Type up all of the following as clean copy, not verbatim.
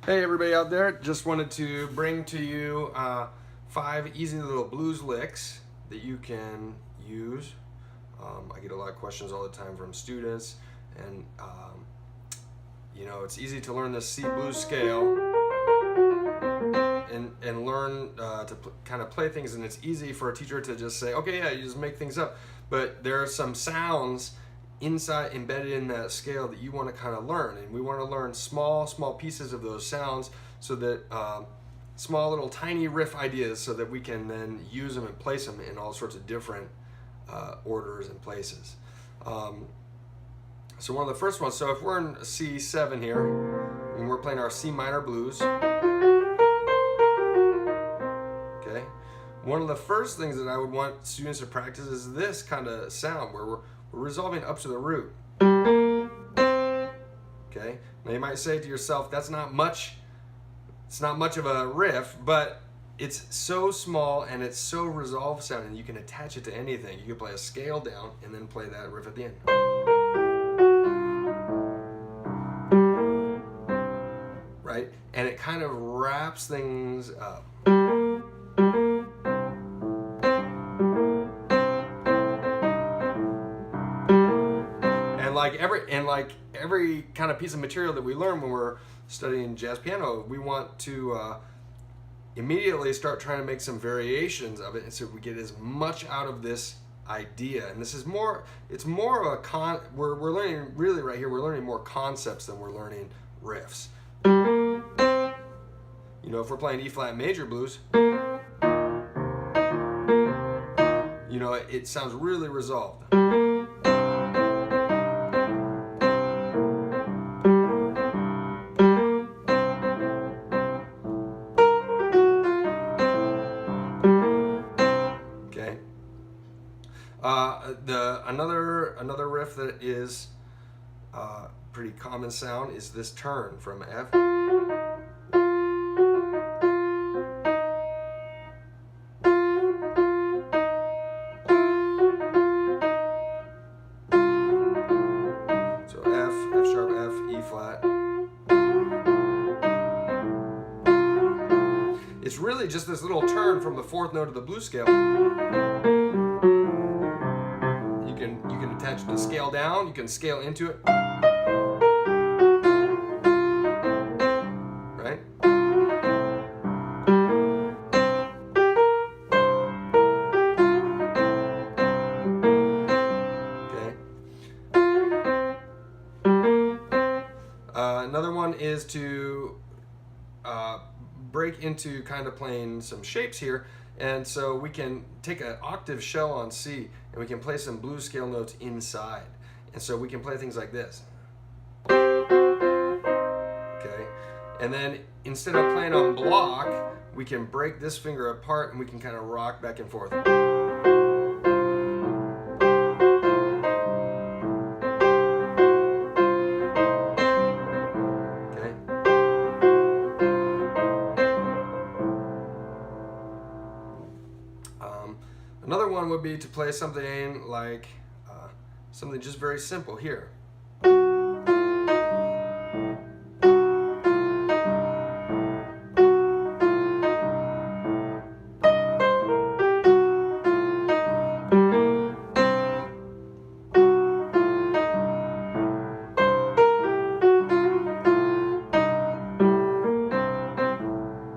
Hey everybody out there, just wanted to bring to you 5 easy little blues licks that you can use. I get a lot of questions all the time from students, and you know, it's easy to learn this C blues scale and learn to kind of play things, and it's easy for a teacher to just say, okay, yeah, you just make things up, but there are some sounds embedded in that scale that you want to kind of learn, and we want to learn small pieces of those sounds, so that small little tiny riff ideas, so that we can then use them and place them in all sorts of different orders and places. So one of the first ones, so if we're in C7 here and we're playing our C minor blues, okay, one of the first things that I would want students to practice is this kind of sound where we're resolving up to the root. Okay, now you might say to yourself, that's not much, it's not much of a riff, but it's so small and it's so resolved sounding, you can attach it to anything. You can play a scale down and then play that riff at the end. Right? And it kind of wraps things up. Like every kind of piece of material that we learn when we're studying jazz piano, we want to immediately start trying to make some variations of it, and so we get as much out of this idea. And this is more, it's more of a we're learning, really right here, we're learning more concepts than we're learning riffs. You know, if we're playing E flat major blues, you know, it sounds really resolved. Another riff that is pretty common sound is this turn from F. So F sharp, F, E flat. It's really just this little turn from the 4th note of the blues scale. You can attach the scale down, you can scale into it. Right? Okay. Another one is to break into kind of playing some shapes here. And so we can take an octave shell on C and we can play some blues scale notes inside. And so we can play things like this. Okay. And then instead of playing on block, we can break this finger apart and we can kind of rock back and forth. Another one would be to play something like something just very simple here.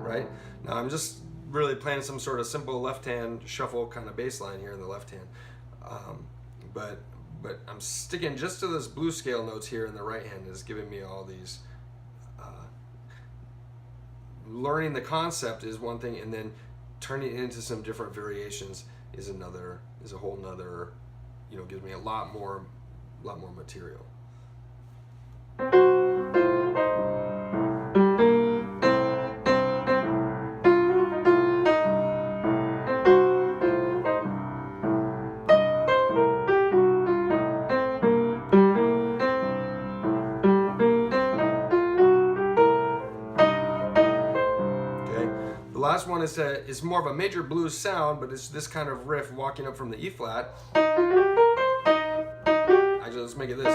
Right? Now I'm just really playing some sort of simple left-hand shuffle kind of bass line here in the left hand, but I'm sticking just to this blues scale notes here in the right hand is giving me all these. Learning the concept is one thing, and then turning it into some different variations is a whole nother, you know, gives me a lot more material. Last one is more of a major blues sound, but it's this kind of riff walking up from the E flat. Actually, let's make it this.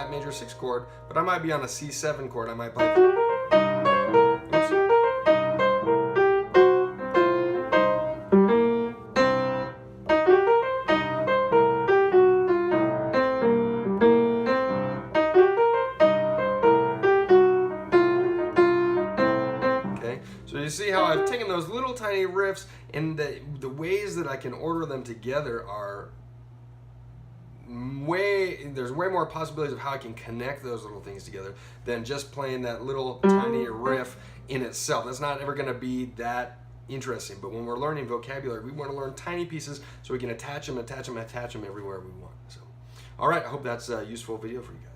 F major 6 chord, but I might be on a C7 chord. I might play. Oops. Okay, so you see how I've taken those little tiny riffs, and the ways that I can order them together are there's way more possibilities of how I can connect those little things together than just playing that little tiny riff in itself. That's not ever going to be that interesting. But when we're learning vocabulary, we want to learn tiny pieces so we can attach them everywhere we want. So, all right, I hope that's a useful video for you guys.